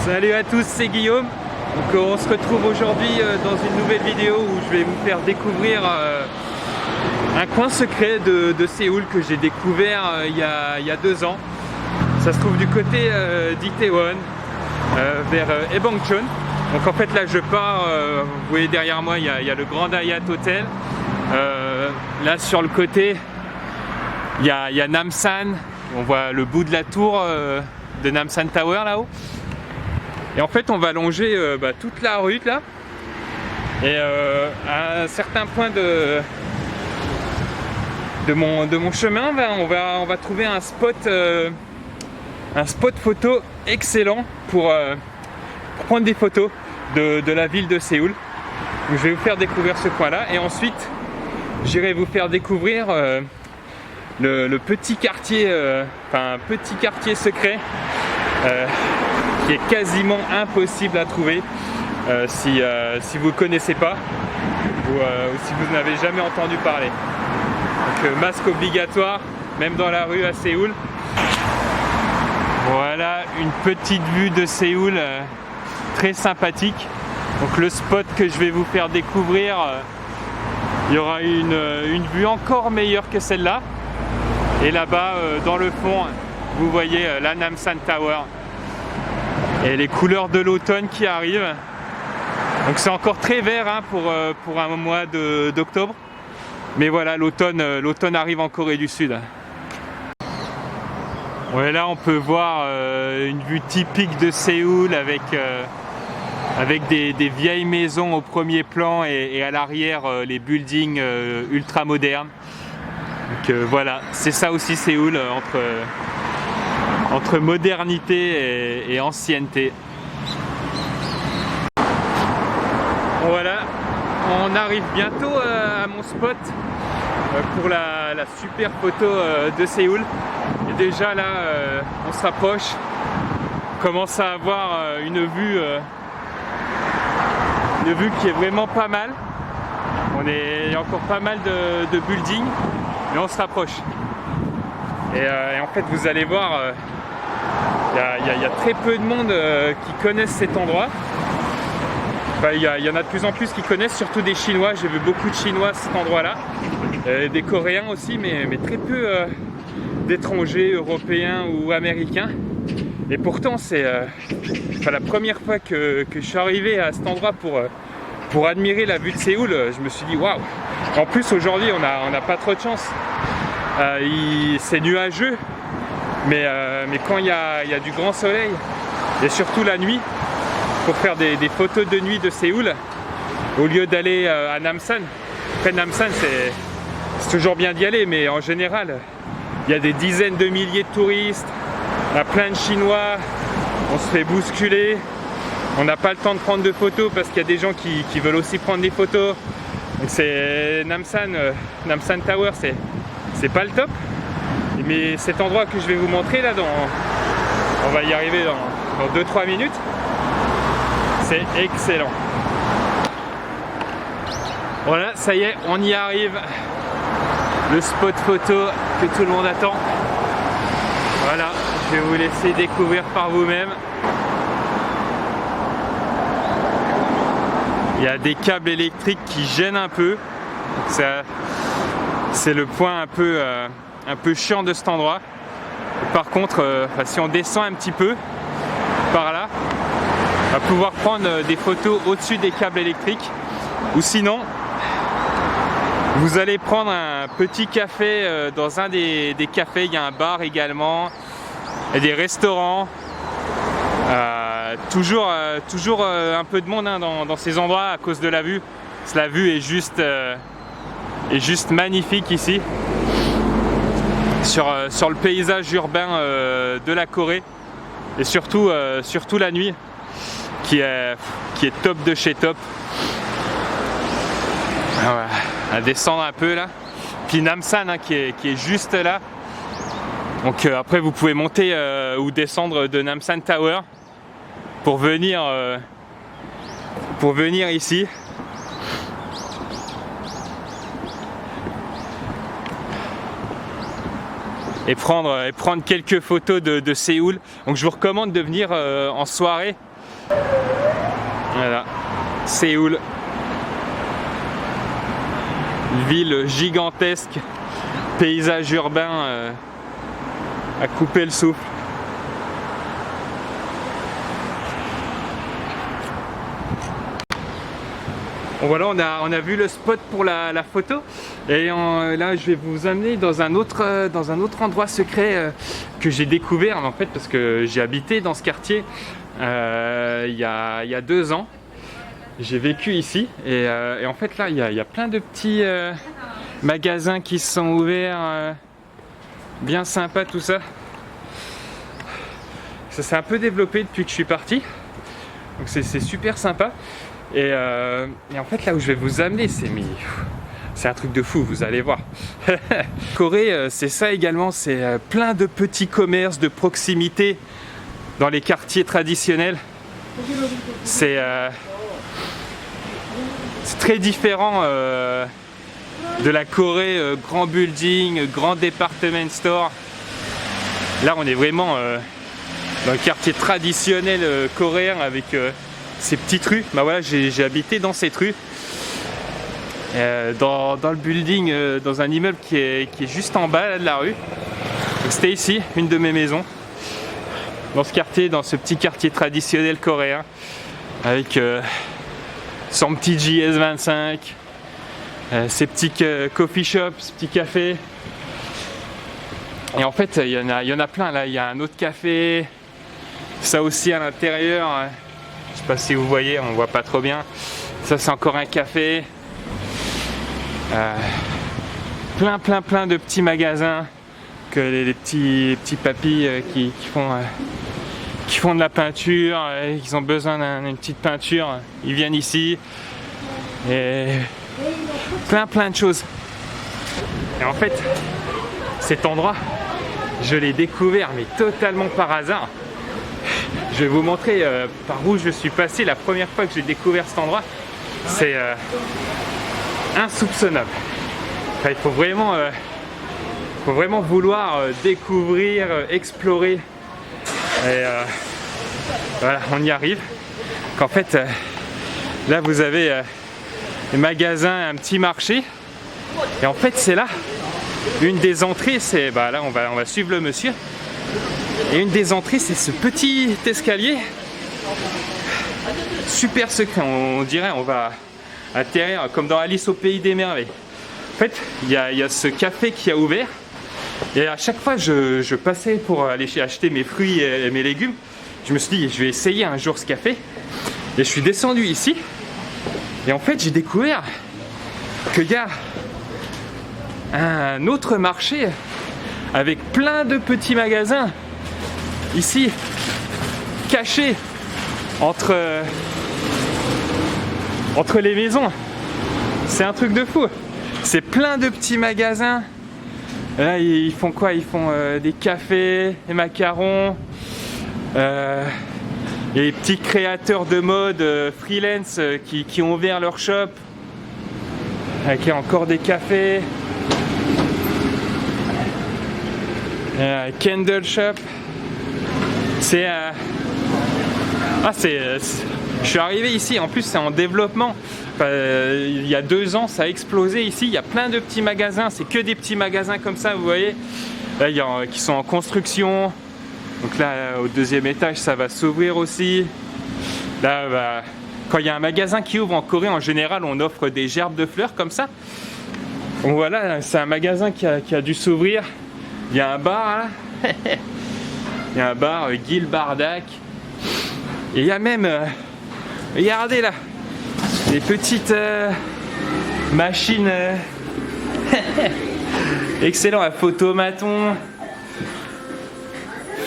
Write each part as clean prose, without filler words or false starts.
Salut à tous, c'est Guillaume. Donc, on se retrouve aujourd'hui dans une nouvelle vidéo où je vais vous faire découvrir un coin secret de Séoul que j'ai découvert il y a 2 ans. Ça se trouve du côté d'Itaewon, vers Ebongchon. Donc en fait là je pars, vous voyez derrière moi il y a le Grand Hyatt Hotel. Là sur le côté il y a Namsan, on voit le bout de la tour de Namsan Tower là-haut. Et en fait on va longer toute la rue là. Et à un certain point de mon chemin, on va trouver un spot photo excellent pour prendre des photos de la ville de Séoul. Donc, je vais vous faire découvrir ce coin là et ensuite j'irai vous faire découvrir le petit quartier, un petit quartier secret qui est quasiment impossible à trouver si vous ne connaissez pas ou si vous n'avez jamais entendu parler. Donc masque obligatoire même dans la rue à Séoul. Voilà une petite vue de Séoul très sympathique. Donc le spot que je vais vous faire découvrir, il y aura une vue encore meilleure que celle-là. Et là-bas dans le fond vous voyez la Namsan Tower et les couleurs de l'automne qui arrivent. Donc c'est encore très vert pour un mois d'octobre. Mais voilà, l'automne arrive en Corée du Sud. Ouais, là on peut voir une vue typique de Séoul avec des vieilles maisons au premier plan et à l'arrière les buildings ultra modernes. Donc voilà, c'est ça aussi Séoul, entre modernité et ancienneté. Voilà, on arrive bientôt à mon spot pour la super photo de Séoul. Et déjà là, on se rapproche, on commence à avoir une vue qui est vraiment pas mal. Il y a encore pas mal de buildings, mais on se rapproche. Et en fait, vous allez voir, il y a très peu de monde qui connaissent cet endroit. Il y en a de plus en plus qui connaissent, surtout des Chinois. J'ai vu beaucoup de Chinois à cet endroit-là, des Coréens aussi, mais très peu d'étrangers, européens ou américains. Et pourtant, c'est la première fois que je suis arrivé à cet endroit pour admirer la vue de Séoul. Je me suis dit waouh. En plus, aujourd'hui, on n'a pas trop de chance. C'est nuageux, mais quand il y a du grand soleil, et surtout la nuit, pour faire des photos de nuit de Séoul, au lieu d'aller à Namsan. Après Namsan, c'est toujours bien d'y aller, mais en général, il y a des dizaines de milliers de touristes, il y a plein de Chinois, on se fait bousculer, on n'a pas le temps de prendre de photos parce qu'il y a des gens qui veulent aussi prendre des photos. Donc c'est Namsan Tower, c'est pas le top. Mais cet endroit que je vais vous montrer là, on va y arriver dans 2-3 minutes. C'est excellent. Voilà, ça y est, on y arrive. Le spot photo que tout le monde attend. Voilà, je vais vous laisser découvrir par vous-même. Il y a des câbles électriques qui gênent un peu. C'est le point un peu chiant de cet endroit. Par contre, si on descend un petit peu par là, on va pouvoir prendre des photos au-dessus des câbles électriques. Ou sinon, vous allez prendre un petit café dans un des cafés. Il y a un bar également et des restaurants. Toujours un peu de monde dans ces endroits à cause de la vue. La vue est juste magnifique ici sur le paysage urbain de la Corée et surtout la nuit qui est top de chez top. Voilà. À descendre un peu là, puis Namsan qui est juste là. Donc après vous pouvez monter ou descendre de Namsan Tower pour venir ici. Et prendre quelques photos de Séoul. Donc je vous recommande de venir en soirée Voilà, Séoul. Ville gigantesque, paysage urbain à couper le souffle. Bon, voilà, on a vu le spot pour la photo et là je vais vous amener dans un autre endroit secret que j'ai découvert en fait parce que j'ai habité dans ce quartier il y a 2 ans. J'ai vécu ici et en fait là il y a plein de petits magasins qui sont ouverts, bien sympa tout ça. Ça s'est un peu développé depuis que je suis parti, donc c'est super sympa. Et en fait là où je vais vous amener c'est un truc de fou, vous allez voir. Corée c'est ça également, c'est plein de petits commerces de proximité dans les quartiers traditionnels. C'est très différent de la Corée, grand building, grand department store. Là on est vraiment dans le quartier traditionnel coréen avec ces petites rues. Bah voilà, j'ai habité dans cette rue, dans le building, dans un immeuble qui est juste en bas là, de la rue. C'était ici, une de mes maisons, dans ce quartier, dans ce petit quartier traditionnel coréen, avec son petit JS25, ces petits coffee shops, ces petits cafés. Et en fait, il y en a plein là. Il y a un autre café, ça aussi à l'intérieur. Je sais pas si vous voyez, on voit pas trop bien. Ça c'est encore un café. Plein de petits magasins que les petits papis qui font de la peinture, ils ont besoin d'une petite peinture, ils viennent ici. Et plein de choses. Et en fait, cet endroit, je l'ai découvert mais totalement par hasard. Je vais vous montrer par où je suis passé la première fois que j'ai découvert cet endroit. C'est insoupçonnable. Enfin, il faut vraiment vouloir découvrir, explorer. Et voilà, on y arrive. Qu'en fait, là vous avez des magasins, un petit marché. Et en fait, c'est là une des entrées. C'est là, on va suivre le monsieur. Et une des entrées, c'est ce petit escalier super secret. On dirait on va atterrir comme dans Alice au pays des merveilles. En fait, il y a ce café qui a ouvert. Et à chaque fois, je passais pour aller acheter mes fruits et mes légumes. Je me suis dit, je vais essayer un jour ce café. Et je suis descendu ici. Et en fait, j'ai découvert qu'il y a un autre marché avec plein de petits magasins ici, cachés entre les maisons. C'est un truc de fou. C'est plein de petits magasins. Là, ils font quoi? Ils font des cafés, des macarons. Et les petits créateurs de mode freelance qui ont ouvert leur shop. Avec encore des cafés. Candle shop. Je suis arrivé ici, en plus c'est en développement. Il y a 2 ans, ça a explosé ici. Il y a plein de petits magasins, c'est que des petits magasins comme ça, vous voyez. Là, qui sont en construction. Donc là, au 2e étage, ça va s'ouvrir aussi. Là, quand il y a un magasin qui ouvre en Corée, en général, on offre des gerbes de fleurs comme ça. Donc voilà, c'est un magasin qui a dû s'ouvrir. Il y a un bar là. Il y a un bar, Gil Bardak. Et il y a même, regardez là, des petites machines. Excellent, à photomaton.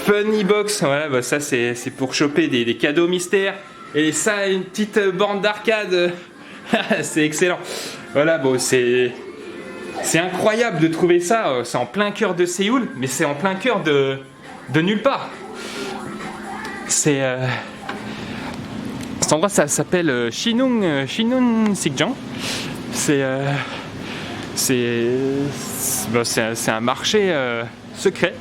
Funny box, voilà, ça c'est pour choper des cadeaux mystères. Et ça, une petite borne d'arcade. C'est excellent. Voilà, bon, c'est incroyable de trouver ça. C'est en plein cœur de Séoul, mais c'est en plein cœur de nulle part. Cet endroit, ça s'appelle Sinunsikjang. C'est un marché secret.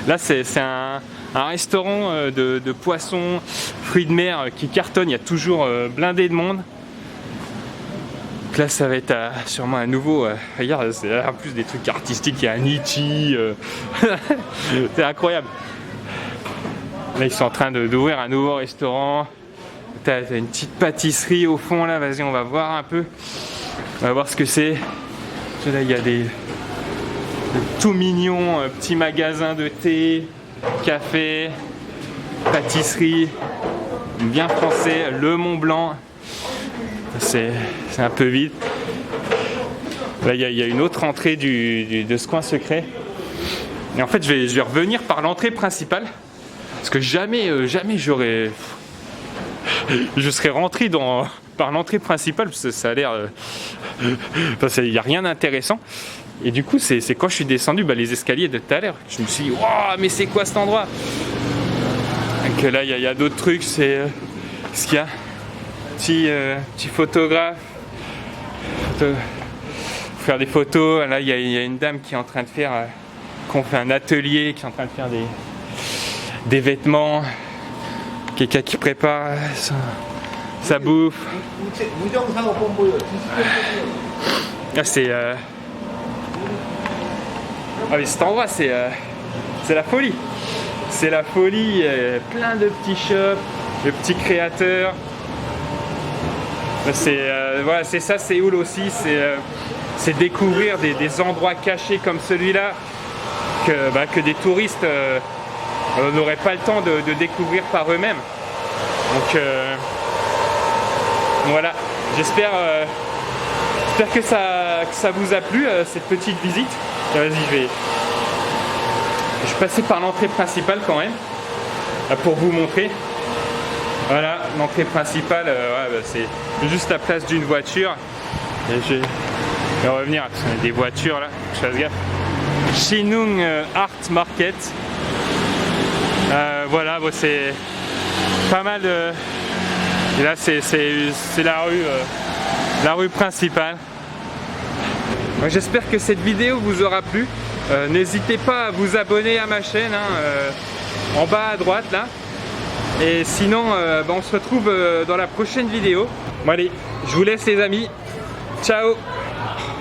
Là, c'est un un restaurant de poissons, fruits de mer qui cartonne, il y a toujours blindé de monde. Donc là ça va être sûrement un nouveau, regarde, c'est en plus des trucs artistiques, il y a un Nietzsche, c'est incroyable. Là ils sont en train d'ouvrir un nouveau restaurant. T'as une petite pâtisserie au fond là, vas-y on va voir un peu. On va voir ce que c'est. Là il y a des tout mignons petits magasins de thé, café, pâtisserie, bien français, le Mont Blanc. C'est un peu vide. Là il y a une autre entrée de ce coin secret. Et en fait je vais revenir par l'entrée principale. Parce que jamais je serais rentré par l'entrée principale parce que ça a l'air, il n'y a rien d'intéressant. Et du coup, c'est quand je suis descendu les escaliers de tout à l'heure, je me suis dit, waouh, mais c'est quoi cet endroit? Donc là, il y a d'autres trucs. C'est ce qu'il y a, petit photographe, faire des photos. Là, il y a une dame qui est en train de faire, qu'on fait un atelier, qui est en train de faire des vêtements. Quelqu'un qui prépare sa bouffe. Ah, c'est ah, mais cet endroit c'est la folie. C'est la folie, plein de petits shops, de petits créateurs. Voilà, c'est ça Séoul aussi, c'est découvrir des endroits cachés comme celui-là que des touristes n'auraient pas le temps de découvrir par eux-mêmes. Donc voilà, j'espère que ça vous a plu cette petite visite. Vas-y, je vais passer par l'entrée principale quand même pour vous montrer. Voilà, l'entrée principale, c'est juste la place d'une voiture. Et je vais revenir, il y a des voitures là, je fasse gaffe. Shinung Art Market. Voilà, c'est pas mal. Et là, c'est la rue principale. J'espère que cette vidéo vous aura plu. N'hésitez pas à vous abonner à ma chaîne, en bas à droite là. Et sinon, on se retrouve dans la prochaine vidéo. Bon allez, je vous laisse les amis. Ciao!